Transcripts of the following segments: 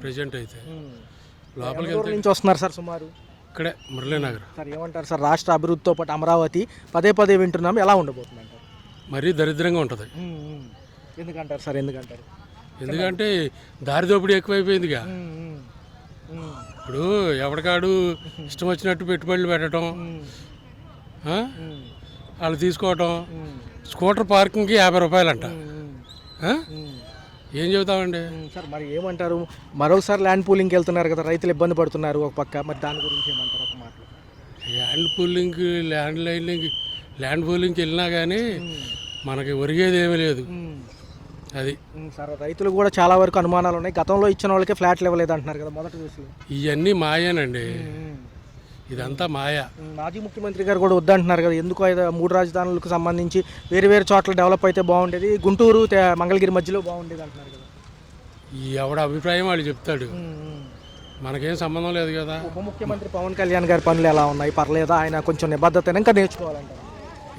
Present అయితే లోపలికి నుంచి వస్తున్నారు సార్ సుమారు ఇక్కడే మురళీనగర్. సార్ ఏమంటారు సార్, రాష్ట్ర అభివృద్ధితో పాటు అమరావతి పదే పదే వింటున్నాం, ఎలా ఉండబోతుంది అంటారు? మరీ దరిద్రంగా ఉంటుంది. ఎందుకంటారు సార్, ఎందుకంటారు? ఎందుకంటే దారి దోపిడీ ఎక్కువైపోయిందిగా. ఇప్పుడు ఎవరికాడు ఇష్టం వచ్చినట్టు పెట్టుబడులు పెట్టడం, వాళ్ళు తీసుకోవటం. స్కూటర్ పార్కింగ్కి 50 రూపాయలంట. ఏం చెబుతామండి సార్? మరి ఏమంటారు, మరోసారి ల్యాండ్ పూలింగ్కి వెళ్తున్నారు కదా, రైతులు ఇబ్బంది పడుతున్నారు ఒక పక్క, మరి దాని గురించి ఏమంటారు ఒక మాటలో? ల్యాండ్ పూలింగ్కి వెళ్ళినా కానీ మనకి ఒరిగేది ఏమీ లేదు. అది సార్ రైతులు కూడా చాలా వరకు అనుమానాలు ఉన్నాయి. గతంలో ఇచ్చిన వాళ్ళకి ఫ్లాట్లు ఇవ్వలేదు అంటున్నారు కదా మొదటి దశలో. ఇవన్నీ మాయేనండి, ఇదంతా మాయ. మాజీ ముఖ్యమంత్రి గారు కూడా వద్దంటున్నారు కదా, ఎందుకు 3 రాజధానులకు సంబంధించి వేరే వేరే చోట్ల డెవలప్ అయితే బాగుండేది, గుంటూరు మంగళగిరి మధ్యలో బాగుండేది అంటున్నారు కదా. ఎవడ అభిప్రాయం వాళ్ళు చెప్తాడు, మనకేం సంబంధం లేదు కదా. ఉప ముఖ్యమంత్రి పవన్ కళ్యాణ్ గారి పనులు ఎలా ఉన్నాయి, పర్లేదా? ఆయన కొంచెం నిబద్ధత ఇంకా నేర్చుకోవాలంటారు,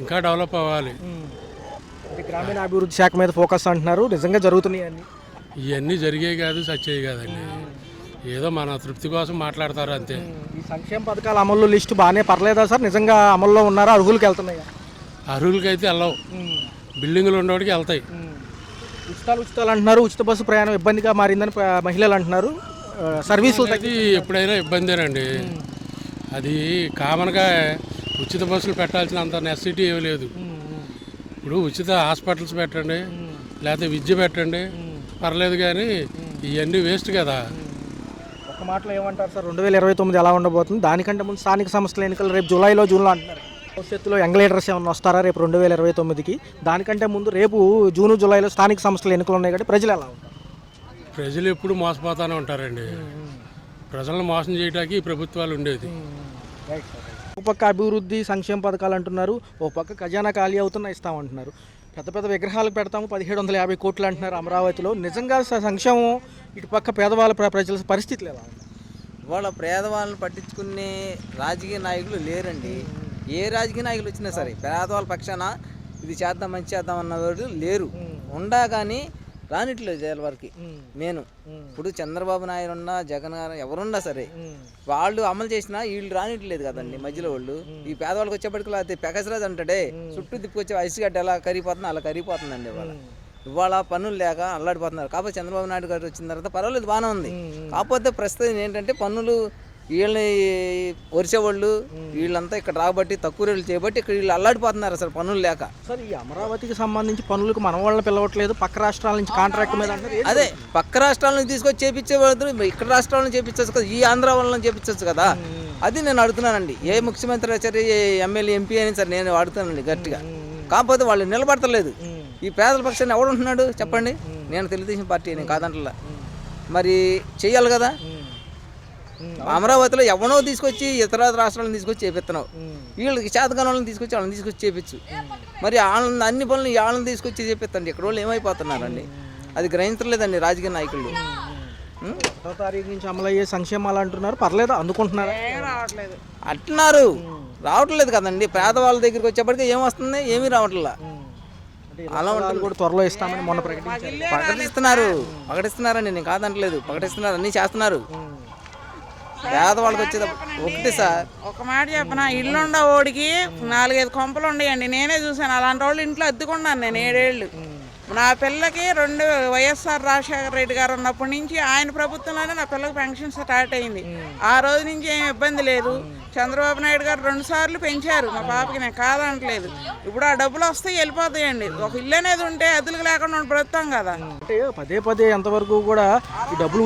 ఇంకా డెవలప్ అవ్వాలి. గ్రామీణ అభివృద్ధి శాఖ మీద ఫోకస్ అంటున్నారు, నిజంగా జరుగుతున్నాయి అన్నీ? ఇవన్నీ జరిగేవి కాదు, సచ్చేవి కాదండి. ఏదో మన తృప్తి కోసం మాట్లాడతారు అంతే. ఈ సంక్షేమ పథకాల అమలు లిస్టు బాగానే పర్లేదా సార్? నిజంగా అమల్లో ఉన్నారా? అర్హులకి వెళ్తున్నాయా? అర్హులకి అయితే వెళ్ళవు, బిల్డింగులు ఉన్నవాడికి వెళ్తాయి. ఉచితాలు అంటున్నారు, ఉచిత బస్సు ప్రయాణం ఇబ్బందిగా మారిందని మహిళలు అంటున్నారు. సర్వీసులు అది ఎప్పుడైనా ఇబ్బందేనండి. అది కామన్గా ఉచిత బస్సులు పెట్టాల్సినంత నెసిటీ ఏమీ లేదు. ఇప్పుడు ఉచిత హాస్పిటల్స్ పెట్టండి, లేకపోతే విద్య పెట్టండి, పర్లేదు. కానీ ఇవన్నీ వేస్ట్ కదా. ఒక మాటలో ఏమంటారు సార్, 2029 ఎలా ఉండబోతుంది? దానికంటే ముందు స్థానిక సంస్థల ఎన్నికలు రేపు జూన్లో అంటున్నారు. భవిష్యత్తులో యంగ్ లీడర్స్ ఏమన్నా వస్తారా రేపు 2029కి? దానికంటే ముందు రేపు జూలైలో స్థానిక సంస్థల ఎన్నికలు ఉన్నాయి కాబట్టి ప్రజలు ఎలా ఉంటారు? ప్రజలు ఎప్పుడు మోసపోతానే ఉంటారండి. ప్రజలను మోసం చేయడానికి ఈ ప్రభుత్వాలు ఉండేది. ఒక పక్క అభివృద్ధి సంక్షేమ పథకాలు అంటున్నారు, ఓ పక్క ఖజానా ఖాళీ అవుతున్నా ఇస్తామంటున్నారు. పెద్ద పెద్ద విగ్రహాలకు పెడతాము 1750 కోట్లు అంటున్నారు అమరావతిలో. నిజంగా సంక్షేమం ఇటు పక్క పేదవాళ్ళ ప్రజల పరిస్థితులు ఎలా ఉన్నాయి? వాళ్ళ పేదవాళ్ళని పట్టించుకునే రాజకీయ నాయకులు లేరండి. ఏ రాజకీయ నాయకులు వచ్చినా సరే పేదవాళ్ళ పక్షాన ఇది చేద్దాం మంచి చేద్దాం అన్నవాడు లేరు. ఉండా కానీ రానిట్లేదు జైలు వరకు. నేను ఇప్పుడు చంద్రబాబు నాయుడు ఉన్నా, జగన్ గారు ఎవరున్నా సరే వాళ్ళు అమలు చేసినా వీళ్ళు రానిట్లేదు కదండి మధ్యలో వాళ్ళు. ఈ పేదవాళ్ళకి వచ్చేప్పటికి లేకపోతే పెగసరాజు అంటాడే చుట్టూ తిప్పుకొచ్చే ఐసుగడ్డ ఎలా కరిగిపోతుందో అలా కరిగిపోతుందండి. ఇవాళ పన్నులు లేక అల్లాడిపోతున్నారు. కాకపోతే చంద్రబాబు నాయుడు గారు వచ్చిన తర్వాత పర్వాలేదు, బాగానే ఉంది. కాకపోతే ప్రస్తుతం ఏంటంటే పన్నులు వీళ్ళని వరిసేవాళ్ళు వీళ్ళంతా ఇక్కడ రాబట్టి తక్కువ రేట్లు చేయబట్టి ఇక్కడ వీళ్ళు అల్లాడిపోతున్నారు అసలు పనులు లేక. సార్ ఈ అమరావతికి సంబంధించి పనులకు మన వాళ్ళని పిలవట్లేదు, పక్క రాష్ట్రాల నుంచి కాంట్రాక్ట్ మీద అంటారు. అదే పక్క రాష్ట్రాల నుంచి తీసుకొచ్చి చేపించేవాళ్ళు ఇక్కడ రాష్ట్రాల నుంచి చేపించవచ్చు కదా, ఈ ఆంధ్ర వాళ్ళని చేపించవచ్చు కదా. అది నేను అడుగుతున్నానండి. ఏ ముఖ్యమంత్రి సరే, ఏ ఎమ్మెల్యే ఎంపీ అయినా సరే నేను అడుగుతానండి గట్టిగా. కాకపోతే వాళ్ళు నిలబడతలేదు. ఈ పేదల పక్షాన్ని ఎవడు ఉంటున్నాడు చెప్పండి? నేను తెలుగుదేశం పార్టీ, నేను కాదంటలా. మరి చెయ్యాలి కదా. అమరావతిలో ఎవనో తీసుకొచ్చి ఇతర రాష్ట్రాలను తీసుకొచ్చి చేపిస్తున్నావు, వీళ్ళకి చేతగాని వాళ్ళని తీసుకొచ్చి వాళ్ళని తీసుకొచ్చి చేపించు. మరి వాళ్ళని అన్ని పనులు వాళ్ళని తీసుకొచ్చి చేపిస్తాండి. ఇక్కడ వాళ్ళు ఏమైపోతున్నారండి? అది గ్రహించలేదండి రాజకీయ నాయకులు. 1వ తారీఖు నుంచి అమలు అయ్యే సంక్షేమాలు అంటున్నారు, పర్లేదు అందుకుంటున్నారు అంటున్నారు. రావట్లేదు కదండి. పేదవాళ్ళ దగ్గరికి వచ్చేప్పటికీ ఏమొస్తుంది? ఏమీ రావట్లా. అలా ఉంటుంది కూడా త్వరలో ఇస్తామని మొన్న ప్రకటిస్తున్నారండి, నేను కాదంటలేదు. ప్రకటిస్తున్నారు, అన్నీ చేస్తున్నారు. పేదవాళ్ళకి వచ్చేది ఒకటి సార్. ఒక మాట చెప్పనా, ఇల్లుండ ఓడికి 4-5 కొంపలు ఉండేయండి. నేనే చూసాను అలాంటి వాళ్ళు. ఇంట్లో అద్దుకున్నాను నేను 7 ఏళ్ళు. నా పిల్లకి వైఎస్ఆర్ రాజశేఖర రెడ్డి గారు ఉన్నప్పటి నుంచి ఆయన ప్రభుత్వంలోనే నా పిల్లకి పెన్షన్ స్టార్ట్ అయింది. ఆ రోజు నుంచి ఏం ఇబ్బంది లేదు. చంద్రబాబు నాయుడు గారు 2 సార్లు పెంచారు మా పాపకి, నేను కాదనట్లేదు. ఇప్పుడు ఆ డబ్బులు వస్తాయి వెళ్ళిపోతాయండి. ఒక ఇల్లు అనేది ఉంటే అదులకు లేకుండా బ్రతుకుతాం కదా. అంటే పదే ఎంతవరకు కూడా ఈ డబ్బులు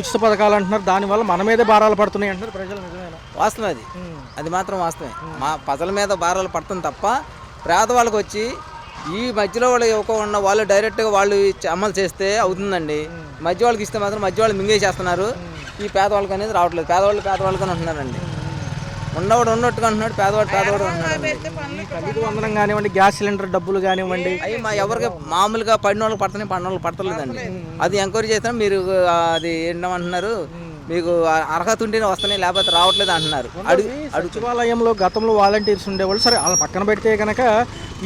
ఉచిత పథకాలు అంటున్నారు, దానివల్ల మన మీదే భారాలు పడుతున్నాయి అంటున్నారు ప్రజలు. నిజమేనా? వాస్తవం అది మాత్రం వాస్తవమే. మా ప్రజల మీద భారాలు పడుతుంది తప్ప పేదవాళ్ళకి వచ్చి ఈ మధ్యలో వాళ్ళు ఇవ్వకుండా వాళ్ళు డైరెక్ట్గా వాళ్ళు అమలు చేస్తే అవుతుందండి. మధ్య వాళ్ళకి ఇస్తే మాత్రం మధ్య వాళ్ళు మింగేసేస్తున్నారు. ఈ పేదవాళ్ళకి అనేది రావట్లేదు. పేదవాళ్ళకని అంటున్నారండి. ఉన్నవాడు ఉన్నట్టుగా అంటున్నాడు, పేదవాడు అంటున్నాడు. తల్లికి వందనం కానివ్వండి, గ్యాస్ సిలిండర్ డబ్బులు కానివ్వండి, అవి ఎవరికి మామూలుగా పడిన వాళ్ళకి పడుతున్నాయి, పడిన వాళ్ళకి పడతలేదండి. అది ఎంక్వైరీ చేసినా మీరు అది ఏంటంటున్నారు, మీకు అర్హత ఉంటేనే వస్తున్నాయి, లేకపోతే రావట్లేదు అంటున్నారు. సచివాలయంలో గతంలో వాలంటీర్స్ ఉండేవాళ్ళు, సరే వాళ్ళ పక్కన పెడితే కనుక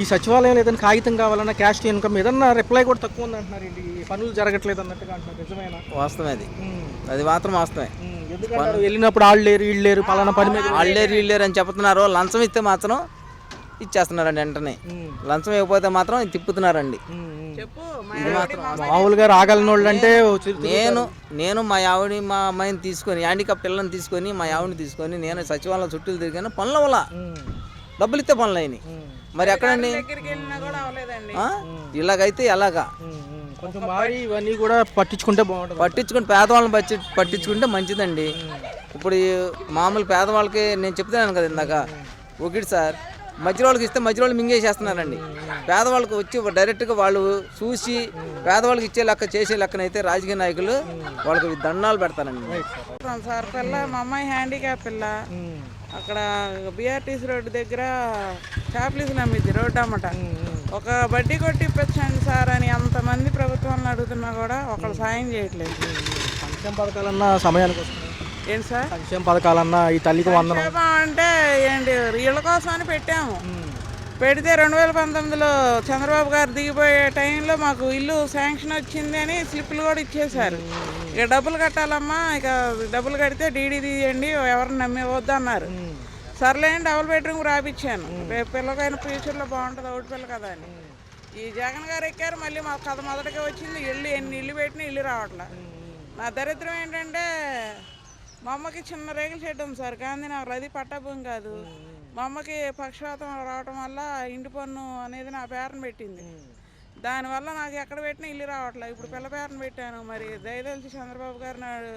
ఈ సచివాలయంలో ఏదైనా కాగితం కావాలన్నా క్యాస్ట్ ఇన్కమ్ ఏదన్నా రిప్లై కూడా తక్కువ ఉంది అంటున్నారు. ఏంటి ఈ పనులు జరగట్లేదు అన్నట్టుగా అంటున్నారు. నిజమేనా? వాస్తవమే అది మాత్రం వాస్తవమే. ఎందుకంటే వెళ్ళినప్పుడు వాళ్ళు లేరు వీళ్ళు లేరు పలానా పని మీద వీళ్ళు లేరు అని చెప్తున్నారు. లంచం ఇస్తే మాత్రం ఇచ్చేస్తున్నారండి, వెంటనే లంచం ఇవ్వకపోతే మాత్రం తిప్పుతున్నారండి. ఇది మాత్రం మామూలుగా రాగలిగిన వాళ్ళు అంటే నేను మా ఆవిడని మా అమ్మాయిని తీసుకొని హ్యాండిక్యాప్ పిల్లల్ని తీసుకొని మా ఆవిడని తీసుకొని నేను సచివాలయం చుట్టూ తిరిగాను. పనుల వల్ల డబ్బులు ఇస్తే పనులు అయినాయి. మరి ఎక్కడండి ఇలాగైతే ఎలాగా? కొంచెం మారి ఇవన్నీ కూడా పట్టించుకుంటే బాగుంటుంది. పట్టించుకుని పేదవాళ్ళని పట్టించుకుంటే మంచిదండి. ఇప్పుడు మామూలు పేదవాళ్ళకి నేను చెప్తున్నాను కదా ఇందాక, ఒకటి సార్ మధ్య వాళ్ళకి ఇస్తే మధ్య వాళ్ళు మింగేసేస్తున్నారండి. పేదవాళ్ళకి వచ్చి డైరెక్ట్గా వాళ్ళు చూసి పేదవాళ్ళకి ఇచ్చే లెక్క చేసే లెక్కనైతే రాజకీయ నాయకులు వాళ్ళకి దండాలు పెడతారండి. సార్ పిల్ల మా అమ్మాయి హ్యాండిక్యాప్ పిల్ల అక్కడ బిఆర్టీసీ రోడ్డు దగ్గర చాప్లీసులు అమ్మిద్ది రోడ్డు అమ్మట. ఒక బడ్డీ కొట్టి ఇప్పించండి సార్ అని అంతమంది ప్రభుత్వాలను అడుగుతున్నా కూడా ఒకళ్ళు సాయం చేయట్లేదు. సంక్షేమ పథకాలన్నా సమయానికి వస్తున్నాయి. ఏంటి సార్ సంక్షేమ పథకాలన్నా ఈ తల్లికి వందనం అంటే ఏంటి ఇళ్ళ కోసం అని పెట్టాము. పెడితే 2019లో చంద్రబాబు గారు దిగిపోయే టైంలో మాకు ఇల్లు శాంక్షన్ వచ్చింది అని స్లిప్లు కూడా ఇచ్చేశారు. ఇక డబ్బులు కట్టాలమ్మా, ఇక డబ్బులు కడితే డీడీ తీయండి ఎవరిని నమ్మవద్దు అన్నారు. సర్లేండి డబుల్ బెడ్రూమ్ రాపిచ్చాను. పిల్లకైనా ఫ్యూచర్లో బాగుంటుంది ఒకటి పిల్ల కదా అని. ఈ జగన్ గారు ఎక్కారు, మళ్ళీ మా కథ మొదటిగా వచ్చింది. ఎన్ని ఇల్లు పెట్టినా ఇల్లు రావట్లే. నా దరిద్రం ఏంటంటే మా అమ్మకి చిన్న రేగుల షెడ్ ఉంది సార్, గాంధీనగర్. అది పట్టాభూమి కాదు. మా అమ్మకి పక్షవాతం రావటం వల్ల ఇంటి పన్ను అనేది నా పేరును పెట్టింది. దానివల్ల నాకు ఎక్కడ పెట్టినా ఇల్లు రావట్లేదు. ఇప్పుడు పిల్ల పేరును పెట్టాను. మరి దయదలిచి చంద్రబాబు గారు నాడు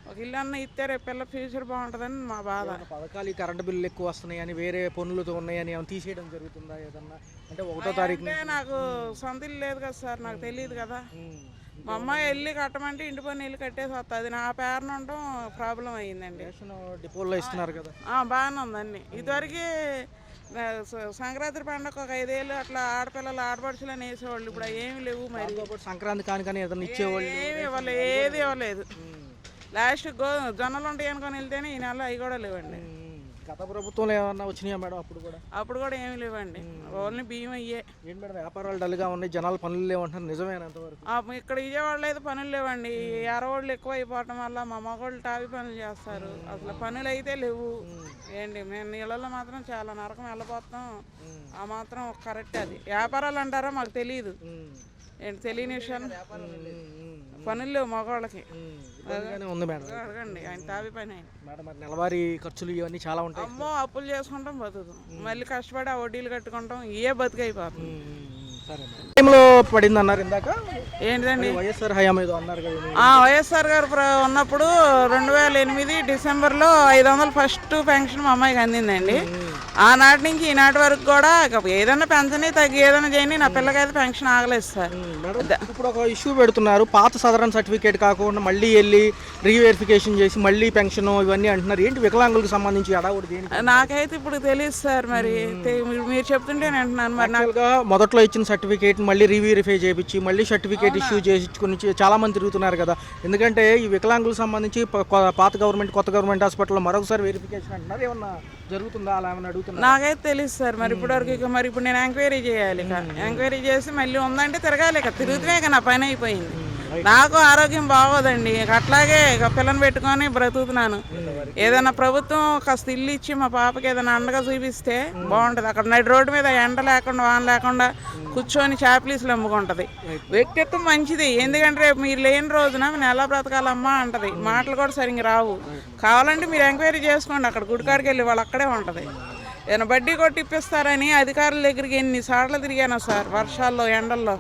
ఒక ఇల్లు అన్న ఇస్తే రేపు పిల్ల ఫ్యూచర్ బాగుంటుందని మా బాధ. పథకాలు కరెంటు బిల్లు ఎక్కువ వస్తున్నాయని వేరే పనులతో ఉన్నాయని ఏమైనా తీసేయడం జరుగుతుందా ఏదన్నా? అంటే 1వ తారీఖు అంటే నాకు సొంత ఇల్లు లేదు కదా సార్, నాకు తెలియదు కదా. మా అమ్మాయి వెళ్ళి కట్టమంటే ఇంటి పని ఇల్లు కట్టేసి వస్తుంది. అది నా పేరున ఉండడం ప్రాబ్లం అయ్యిందండి. డిపోలో ఇస్తున్నారు కదా, బాగానే ఉందండి. ఇదివరకు సంక్రాంతి పండుగ ఒక 5 ఏళ్ళు అట్లా ఆడపిల్లలు ఆడపడుచులు అని వేసేవాళ్ళు. ఇప్పుడు ఏమి లేవు. మరి సంక్రాంతి కానీ ఏదైనా ఇచ్చేవాళ్ళు ఏమి ఇవ్వలేదు, ఏది ఇవ్వలేదు. లాస్ట్ జొన్నలు ఉంటాయి అనుకొని వెళ్తేనే ఈ నెల అవి కూడా లేవండి. గత ప్రభుత్వంలో ఏమన్నా వచ్చినాయా మేడం? అప్పుడు కూడా ఏమి లేవండి, ఓన్లీ బియ్యం అయ్యే. ఏంటి మేడం వ్యాపారాలు డల్గా ఉన్నాయి, జనాలు పనులు లేవంటారు, నిజమేనా అంతవరకు? ఇక్కడ విజయవాడలో అయితే పనులు లేవండి. ఎర్రవాళ్ళు ఎక్కువ అయిపోవటం వల్ల మా మగవాళ్ళు టాపీ పనులు చేస్తారు. అసలు పనులు అయితే లేవు. ఏంటి మేము నీళ్ళల్లో మాత్రం చాలా నరకం వెళ్ళిపోతాం. ఆ మాత్రం కరెక్ట్. అది వ్యాపారాలు అంటారా మాకు తెలియదు. ఏంటి తెలియని విషయాలు. పనులు లేవు మగవాళ్ళకి. ఉంది మేడం, అడగండి ఆయన తావి పని. మేడం మరి నెలవారీ ఖర్చులు ఇవన్నీ చాలా ఉంటాయి. అమ్మో అప్పులు చేసుకుంటాం బతుకుతాం, మళ్ళీ కష్టపడి ఆ వడ్డీలు కట్టుకుంటాం. ఏ బతుకైపోతుంది. టైంలో పడింది అన్నారు ఇందాక, ఏంటిదండి వైఎస్ఆర్ హయాం ఏదో అన్నారు కదా? వైఎస్ఆర్ గారు ఉన్నప్పుడు 2008 డిసెంబర్లో 500 ఫస్ట్ పెన్షన్ మా అమ్మాయికి అందిందండి. ఆనాటి నుంచి ఈనాటి వరకు కూడా ఏదైనా పెన్షన్ తగ్గి ఏదైనా చేయండి, నా పిల్లకైతే పెన్షన్ ఆగలేదు సార్. ఇప్పుడు ఒక ఇష్యూ పెడుతున్నారు, పాత సాధారణ సర్టిఫికేట్ కాకుండా మళ్ళీ వెళ్ళి రీవెరిఫికేషన్ చేసి మళ్ళీ పెన్షన్ ఇవన్నీ అంటున్నారు. ఏంటి వికలాంగులకు సంబంధించి అడగకూడదు? నాకైతే ఇప్పుడు తెలియదు సార్, మరి మీరు చెప్తుంటే నేను అంటున్నాను. మరి నాకు మొదట్లో ఇచ్చిన సర్టిఫికేట్ మళ్ళీ రీవెరిఫై చేయించి మళ్ళీ సర్టిఫికేట్ ఇష్యూ చేయించుకుని చాలా మంది తిరుగుతున్నారు కదా. ఎందుకంటే ఈ వికలాంగులకు సంబంధించి పాత గవర్నమెంట్ కొత్త గవర్నమెంట్ హాస్పిటల్లో మరొకసారి వెరిఫికేషన్ అంటున్నారు. ఏమన్నా జరుగుతుందా అలా ఏమైనా అడుగుతున్నారు? నాకైతే తెలుసు సార్. మరి ఇప్పటివరకు మరి ఇప్పుడు నేను ఎంక్వైరీ చేయాలి. ఎంక్వైరీ చేసి మళ్ళీ ఉందంటే తిరగాలి. తిరుగుతుమే ఇక నా పని అయిపోయింది. నాకు ఆరోగ్యం బాగోదండి. అట్లాగే ఇక పిల్లని పెట్టుకొని బ్రతుకుతున్నాను. ఏదైనా ప్రభుత్వం కాస్త ఇల్లు ఇచ్చి మా పాపకి ఏదైనా అండగా చూపిస్తే బాగుంటుంది. అక్కడ నడి రోడ్డు మీద ఎండ లేకుండా వాన లేకుండా కూర్చొని చాప్లీసులు అమ్ముకుంటుంది. వ్యక్తిత్వం మంచిది. ఎందుకంటే రేపు మీరు లేని రోజున నేను ఎలా బ్రతకాలమ్మా అంటది. మాటలు కూడా సరిగ్గా రావు. కావాలంటే మీరు ఎంక్వైరీ చేసుకోండి. అక్కడ గుడికాడికి వెళ్ళి వాళ్ళు అక్కడే ఉంటుంది. ఏదైనా బడ్డీ కొట్టి ఇప్పిస్తారని అధికారుల దగ్గరికి ఎన్నిసార్లు తిరిగాను సార్. వర్షాల్లో ఎండల్లో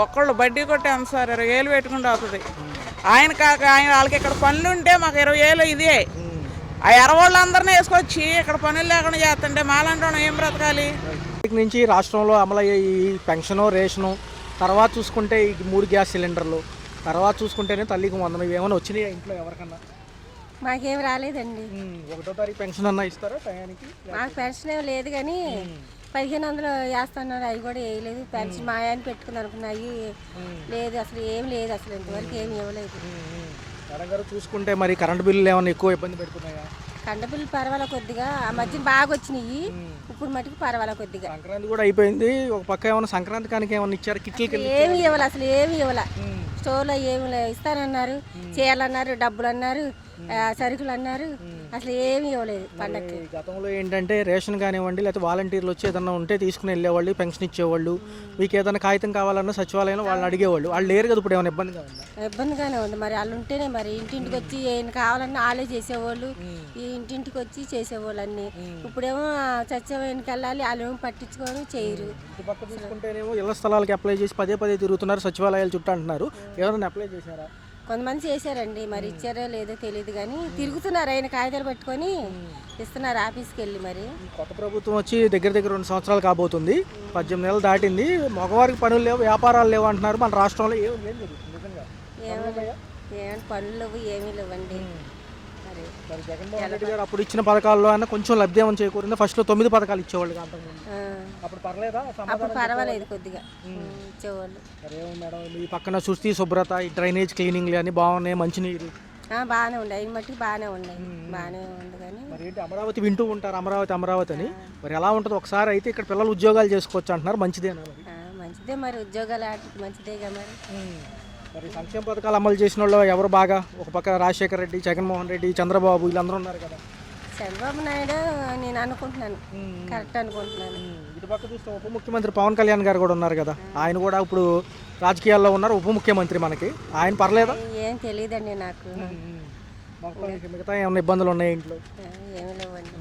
ఒక్కళ్ళు బడ్డీ కొట్టి అంత సార్ 20 ఏళ్ళు పెట్టుకుంటూ అవుతుంది. ఆయన కాక వాళ్ళకి ఇక్కడ పనులు ఉంటే మాకు 20 ఏళ్ళు ఇదే. ఆ ఎర్రవాళ్ళందరినీ వేసుకొచ్చి ఇక్కడ పనులు లేకుండా చేస్తుంటే మాలంటే ఏం బ్రతకాలి? నుంచి రాష్ట్రంలో అమలయ్యే ఈ పెన్షను రేషను తర్వాత చూసుకుంటే ఈ 3 గ్యాస్ సిలిండర్లు తర్వాత చూసుకుంటేనే తల్లికి వందనం ఇవేమైనా వచ్చినాయి ఇంట్లో ఎవరికన్నా? మాకేం రాలేదండి. 1వ తారీఖు పెన్షన్ అన్నా ఇస్తారా టయానికి? మాకు పెన్షన్ ఏం లేదు కానీ 1500 వేస్తున్నారు. అవి కూడా వేయలేదు. పెన్షన్ మా ఆయన పెట్టుకుని అనుకున్నాయి లేదు. అసలు ఏం లేదు. అసలు ఇంతవరకు ఏమి ఇవ్వలేదు. మేడం గారు చూసుకుంటే మరి కరెంట్ బిల్లులు ఏమైనా ఎక్కువ ఇబ్బంది పెడుతున్నాయా? కండ బిల్లు పర్వాలే కొద్దిగా, ఆ మధ్యన బాగా వచ్చినాయి, ఇప్పుడు మటుకు పర్వాలే కొద్దిగా. సంక్రాంతి కూడా అయిపోయింది, ఒక పక్క ఏమైనా సంక్రాంతి కానికి ఏమైనా ఇచ్చారు కిట్లకి? ఏమి ఇవ్వాలి, అసలు ఏమి ఇవ్వాలి. స్టోర్లో ఏమి ఇస్తానన్నారు, చీరలు డబ్బులు అన్నారు, సరుకులు అన్నారు, అసలు ఏమి ఇవ్వలేదు పండగకి. గతంలో ఏంటంటే రేషన్ కానివ్వండి, లేకపోతే వాలంటీర్లు వచ్చి ఏదన్నా ఉంటే తీసుకుని వెళ్ళేవాళ్ళు, పెన్షన్ ఇచ్చేవాళ్ళు. మీకు ఏదైనా కాగితం కావాలన్నా సచివాలయంలో వాళ్ళని అడిగేవాళ్ళు. వాళ్ళు లేరు కదా, ఇప్పుడు ఏమైనా ఇబ్బందిగా ఉందా? ఇబ్బందిగానే ఉంది మరి, వాళ్ళు ఉంటేనే మరి ఇంటింటికి వచ్చి ఏమైనా కావాలన్నా వాళ్ళే చేసేవాళ్ళు, ఈ ఇంటింటికి వచ్చి చేసేవాళ్ళు అన్నీ. ఇప్పుడేమో సచివాలయానికి వెళ్ళాలి, వాళ్ళు ఏమో పట్టించుకోరు, చేయరు. ఇటు పక్క చూసుకుంటేనేమో ఇళ్ల స్థలాలకి అప్లై చేసి పదే తిరుగుతున్నారు, సచివాలయాలు చుట్టూ అంటున్నారు. ఎవరైనా అప్లై చేశారా? కొంతమంది చేశారండి, మరి ఇచ్చారో లేదో తెలియదు కానీ తిరుగుతున్నారు, ఆయన కాగితాలు పట్టుకొని ఇస్తున్నారు ఆఫీస్కి వెళ్ళి. మరి కొత్త ప్రభుత్వం వచ్చి దగ్గర 2 సంవత్సరాలు కాబోతుంది, 18 నెలలు దాటింది. మగవారికి పనులు లేవు, వ్యాపారాలు లేవు అంటున్నారు. మన రాష్ట్రంలో ఏం జరుగుతుంది నిజంగా? ఏమైనా పనులు లేవు, ఏమీ లేవండి. మరి జగన్మోహన్ రెడ్డి గారు అప్పుడు ఇచ్చిన పథకాల్లో అన్న కొంచెం లబ్ధి ఏమని చేకూరింది. ఫస్ట్లో 9 పథకాలు ఇచ్చేవాళ్ళు అంతకుముందు, అప్పుడు పర్లేదా? అప్పుడు పర్వాలేదు, కొద్దిగా ఇచ్చేవాళ్ళు. మేడం ఈ పక్కన సుస్థి శుభ్రత, ఈ డ్రైనేజ్ క్లీనింగ్లు అన్నీ బాగున్నాయి, మంచినీరు బాగానే ఉండే, అయిన మట్టికి బాగానే ఉన్నాయి, బాగానే ఉంది. కానీ మరి ఏంటి అమరావతి వింటూ ఉంటారు, అమరావతి అని. మరి ఎలా ఉంటుంది? ఒకసారి అయితే ఇక్కడ పిల్లలు ఉద్యోగాలు చేసుకోవచ్చు అంటున్నారు, మంచిదేనా? మంచిదే మరి, ఉద్యోగాలు ఆటకి మంచిదేగా మరి. మరి సంక్షేమ పథకాలు అమలు చేసిన వాళ్ళు ఎవరు బాగా? ఒక పక్క రాజశేఖర రెడ్డి, జగన్మోహన్ రెడ్డి, చంద్రబాబు, వీళ్ళందరూ ఉన్నారు కదా. చంద్రబాబు నాయుడు నేను అనుకుంటున్నాను, కరెక్ట్ అనుకుంటున్నాను. ఇటు పక్క చూస్తే ఉప ముఖ్యమంత్రి పవన్ కళ్యాణ్ గారు కూడా ఉన్నారు కదా, ఆయన కూడా ఇప్పుడు రాజకీయాల్లో ఉన్నారు, ఉప ముఖ్యమంత్రి. మనకి ఆయన పర్లేదా? ఏం తెలియదండి నాకు. మిగతా ఏమైనా ఇబ్బందులు ఉన్నాయి ఇంట్లో? ఏమి లేవండి.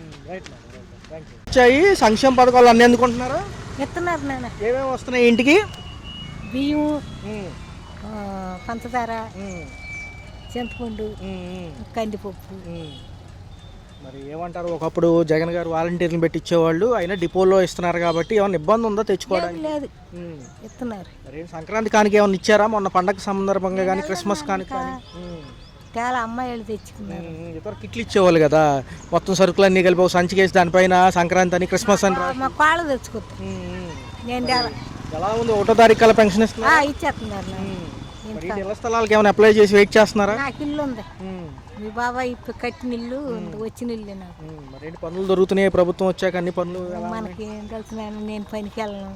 వచ్చాయి సంక్షేమ పథకాలు అన్నీ అందుకుంటున్నారా? ఎత్తున్నారు నాన్న. ఏమేమి వస్తున్నాయి ఇంటికి? బియ్యం, పంచదార, చింతపండు, కందిపప్పు. మరి ఏమంటారు, ఒకప్పుడు జగన్ గారు వాలంటీర్లు పెట్టి ఇచ్చేవాళ్ళు, అయినా డిపోలో ఇస్తున్నారు కాబట్టి ఏమైనా ఇబ్బంది ఉందా తెచ్చుకోవడానికి? లేదు, ఇస్తున్నారు. మరి సంక్రాంతి కానికి ఏమైనా ఇచ్చారా మొన్న పండగ సందర్భంగా కానీ, క్రిస్మస్ కానికి కానీ? చాలా అమ్మాయిలు తెచ్చుకున్నారు. ఇతర కిట్లు ఇచ్చేవాళ్ళు కదా, మొత్తం సరుకులు అన్నీ కలిపి ఒక సంచికేసి దానిపైన సంక్రాంతి అని, క్రిస్మస్ అని. మా కాళ్ళు తెచ్చుకుంటాం. ఎలా ఉంది? 1వ తారీఖు కల్లా పెన్షన్ ఇస్తున్నారు, ఇచ్చేస్తున్నారు. ఇళ్ల స్థలాలకు ఏమైనా అప్లై చేసి వెయిట్ చేస్తున్నారా? నాకు ఇల్లు ఉంది, మీ బాబాయ్ ఇప్పుడు కట్టిన ఇల్లు, వచ్చిన ఇల్లు నాకు. మరి పనులు దొరుకుతున్నాయి ప్రభుత్వం వచ్చాక? అన్ని పనులు మనకి ఏం తెలుసు, నేను పనికి వెళ్ళను.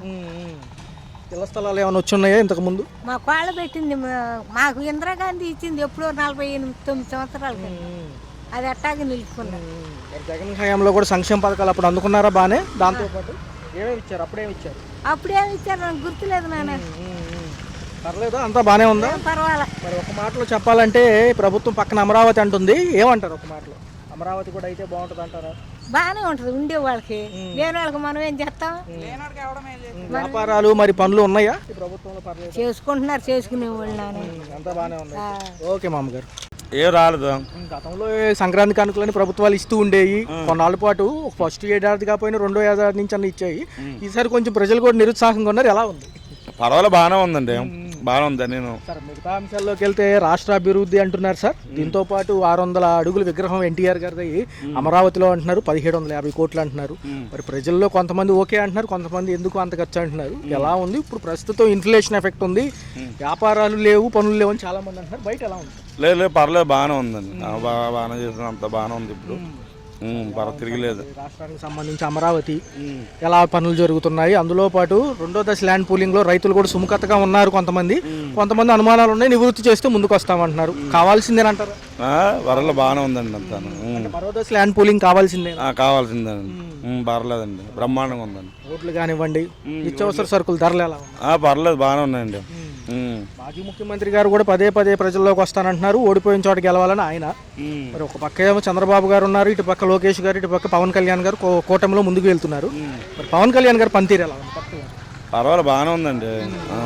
ఇళ్ల స్థలాలు ఏమైనా వచ్చి ఉన్నాయా ఇంతకు ముందు? మా కాళ్ళు పెట్టింది, మాకు ఇందిరాగాంధీ ఇచ్చింది ఎప్పుడో 48-49 సంవత్సరాలు, అది అట్టాగే నిలుపుకున్నాను. జగన్ హయాంలో కూడా సంక్షేమ పథకాలు అప్పుడు అందుకున్నారా బాగానే? దాంతో పాటు ఏమేమి ఇచ్చారు? అప్పుడేమి ఇచ్చారు? అప్పుడేమి ఇచ్చారు నాకు గుర్తులేదు నాన్న. పర్లేదా? అంతా బాగానే ఉందా? పర్వాలే. మరి ఒక మాటలో చెప్పాలంటే ప్రభుత్వం పక్కన అమరావతి అంటుంది, ఏమంటారు ఒక మాటలో? అమరావతి కూడా అయితే బాగుంటుంది అంటారా? బాగానే ఉంటుంది ఉండే వాళ్ళకి, లేని వాళ్ళకి మనం ఏం చేస్తాం? వ్యాపారాలు మరి పనులు ఉన్నాయా ఈ ప్రభుత్వంలో? పర్లేదు, చేసుకుంటున్నారు, చేసుకునే వాళ్ళు. అంతా బాగానే ఉంది. ఓకే మామగారు. ఏం రాలేదు. గతంలో సంక్రాంతి కానుకలని ప్రభుత్వాలు ఇస్తూ ఉండేవి కొన్నాళ్ళ పాటు. ఫస్ట్ ఏడాది కాకపోయినా 2వ ఏడాది నుంచి అన్న ఇచ్చాయి. ఈసారి కొంచెం ప్రజలు కూడా నిరుత్సాహంగా ఉన్నారు. ఎలా ఉంది? పర్వాలేదు, బాగానే ఉందండి, బాగానే ఉంది. నేను సార్ మిగతా అంశాల్లోకి వెళ్తే రాష్ట్ర అభివృద్ధి అంటున్నారు సార్. దీంతో పాటు 600 అడుగుల విగ్రహం ఎన్టీఆర్ గారిది అమరావతిలో అంటున్నారు, 1750 కోట్లు అంటున్నారు. మరి ప్రజల్లో కొంతమంది ఓకే అంటున్నారు, కొంతమంది ఎందుకు అంత ఖర్చు అంటున్నారు. ఎలా ఉంది ఇప్పుడు ప్రస్తుతం? ఇన్ఫ్లేషన్ ఎఫెక్ట్ ఉంది, వ్యాపారాలు లేవు, పనులు లేవు అని చాలా మంది అంటున్నారు. బయట ఎలా ఉంది? లేదు, పర్లేదు, బాగానే ఉందండి. బాగానే చేసిన, అంత బాగానే ఉంది. ఇప్పుడు తిరగలేదు. రాష్ట్రానికి సంబంధించి అమరావతి ఎలా పనులు జరుగుతున్నాయి, అందులో పాటు 2వ దశ ల్యాండ్ పూలింగ్ లో రైతులు కూడా సుముఖతగా ఉన్నారు. కొంతమంది అనుమానాలు ఉన్నాయి, నివృత్తి చేస్తే ముందుకు వస్తామంటున్నారు. కావాల్సిందేనంటారు? వరలో బాగానే ఉందండి అంతా. మరో దశ ల్యాండ్ పూలింగ్ కావాల్సిందే? కావాల్సిందేనండి, పర్లేదండి, బ్రహ్మాండంగా ఉందండి. ఓట్లు కానివ్వండి, నిత్యావసర సరుకుల ధరలు ఎలా ఉన్నాయి? పర్లేదు, బాగానే ఉన్నాయండి. మాజీ ముఖ్యమంత్రి గారు కూడా పదే ప్రజల్లోకి వస్తానంటున్నారు, ఓడిపోయిన చోట గెలవాలని ఆయన. మరి ఒక పక్క ఏమో చంద్రబాబు గారు ఉన్నారు, ఇటు పక్క లోకేష్ గారు, ఇటు పక్క పవన్ కళ్యాణ్ గారు కూటమిలో ముందుకు వెళ్తున్నారు. మరి పవన్ కళ్యాణ్ గారు పనితీరు ఎలా ఉంది? పర్వాలేదు, బాగానే ఉందండి,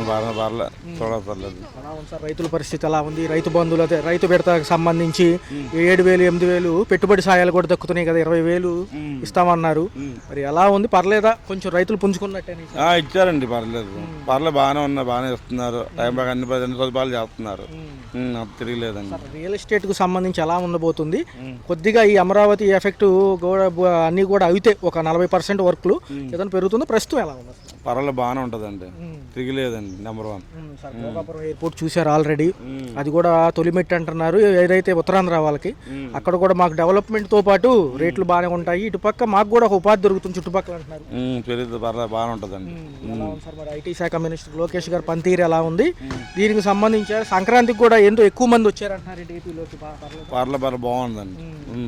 పర్లేదు, చూడపర్లేదు. ఎలా ఉంది సార్ రైతుల పరిస్థితి? ఎలా ఉంది? రైతు బంధువులు, రైతు బిడతకు సంబంధించి 7,000, 8,000 పెట్టుబడి సాయాలు కూడా దక్కుతున్నాయి కదా, 20,000 ఇస్తామన్నారు. మరి ఎలా ఉంది? పర్లేదా? కొంచెం రైతులు పుంజుకున్నట్టే ఇచ్చారండి, పర్లేదు, బాగానే ఉన్నాయి, బాగానే ఇస్తున్నారు. టైం బాగా అన్ని సదుపాయాలు చేస్తున్నారు, తిరగలేదండి. రియల్ ఎస్టేట్ కు సంబంధించి ఎలా ఉండబోతుంది? కొద్దిగా ఈ అమరావతి ఎఫెక్ట్ అన్ని కూడా అయితే ఒక 40% వర్క్లు ఏదైనా పెరుగుతుందో ప్రస్తుతం ఎలా ఉంది? పర్వాలేదు బాగానే ఉంటుందండి, తిరిగిలేదండి. నెంబర్ 1. సార్ భోగాపురం ఎయిర్పోర్ట్ చూశారు ఆల్రెడీ, అది కూడా తొలిమెట్టు అంటున్నారు ఏదైతే ఉత్తరాంధ్ర వాళ్ళకి. అక్కడ కూడా మాకు డెవలప్మెంట్తో పాటు రేట్లు బాగానే ఉంటాయి, ఇటుపక్క మాకు కూడా ఒక ఉపాధి దొరుకుతుంది చుట్టుపక్కల అంటున్నారు. తెలియదు, పర్లేదు బాగానే ఉంటుందండి. ఎలా ఉంది సార్ మరి ఐటీ శాఖ మినిస్టర్ లోకేష్ గారు పనితీరు ఎలా ఉంది? దీనికి సంబంధించి సంక్రాంతికి కూడా ఎంతో ఎక్కువ మంది వచ్చారంటున్నారు ఏపీలోకి. పర్లేదు బాగుందండి,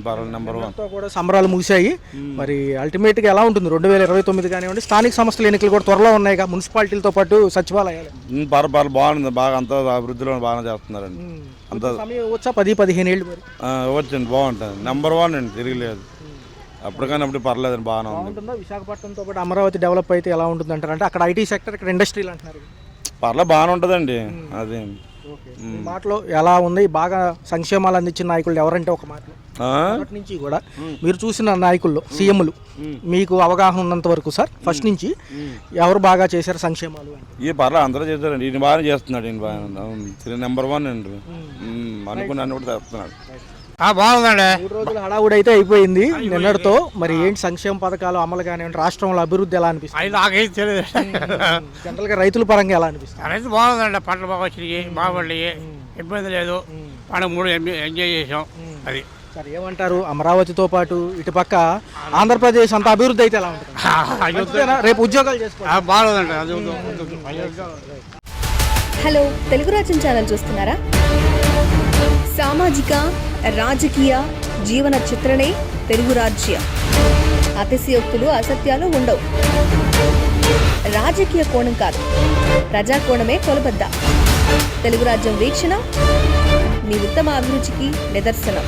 పర్వాలేదు. నెంబర్ 1 కూడా సంబరాలు ముగిశాయి. మరి అల్టిమేట్గా ఎలా ఉంటుంది 2029 కానివ్వండి, స్థానిక సంస్థల ఎన్నికలు కూడా త్వరలో ఉన్నాయిగా, మున్సిపాలిటీలతో పాటు సచివాలయాలు. పర్వాలేదు బాగుంది, బాగా అంతా అభివృద్ధిలో బాగా చేస్తున్నారండి. అంత సమయం వచ్చా 10-15 ఏళ్ళు మరి వచ్చింది, బాగుంటుంది. నెంబర్ 1 అండి, తిరిగిలేదు. అప్పటికైనా అప్పుడు పర్లేదండి, బాగానే ఉంది. ఉంటుందా? విశాఖపట్నంతో పాటు అమరావతి డెవలప్ అయితే ఎలా ఉంటుంది అంటారు? అంటే అక్కడ ఐటీ సెక్టర్, ఇక్కడ ఇండస్ట్రీలు అంటున్నారు. పర్లేదు బాగానే ఉంటుందండి. అది ఈ మాటలో ఎలా ఉంది? బాగా సంక్షేమాలు అందించిన నాయకులు ఎవరంటే ఒక మాటలో మొదటి నుంచి కూడా మీరు చూసిన నాయకుల్లో సీఎంలు మీకు అవగాహన ఉన్నంత వరకు సార్ ఫస్ట్ నుంచి ఎవరు బాగా చేశారు సంక్షేమాలు? ఈ పర్లేదు అందరూ చేస్తారండి, ఈయన బాగా చేస్తున్నాడు. ఈయన బాగా నెంబర్ 1 అండి, అనుకున్నాను కూడా చేస్తున్నాడు. బాగుందండి. 3 రోజులు హడావుడి అయితే అయిపోయింది నిన్నటితో. మరి ఏంటి సంక్షేమ పథకాలు అమలు కానివ్వండి, రాష్ట్రంలో అభివృద్ధి ఎలా అనిపిస్తుంది? నాకేం తెలియదు. జనరల్గా రైతుల పరంగా ఎలా అనిపిస్తుంది? రైతు బాగుందండి, పంటలు బాగా వచ్చినాయి, బాగుపడ్డాయి, ఇబ్బంది లేదు. పండుగ 3 ఎంజాయ్ చేసాం. అది సార్ ఏమంటారు? అమరావతితో పాటు ఇటుపక్క ఆంధ్రప్రదేశ్ అంత అభివృద్ధి అయితే ఎలా ఉంటుంది? రేపు ఉద్యోగాలు చేసుకోవాలి. బాగుందండి. హలో, తెలుగు రాజ్యం ఛానల్ చూస్తున్నారా? సామాజిక రాజకీయ జీవన చిత్రణే తెలుగు రాజ్యం. అతిశయోక్తులు అసత్యాలు ఉండవు. రాజకీయ కోణం కాదు, ప్రజా కోణమే కొలబద్ద. తెలుగు రాజ్యం వీక్షణ మీ ఉత్తమ అభిరుచికి నిదర్శనం.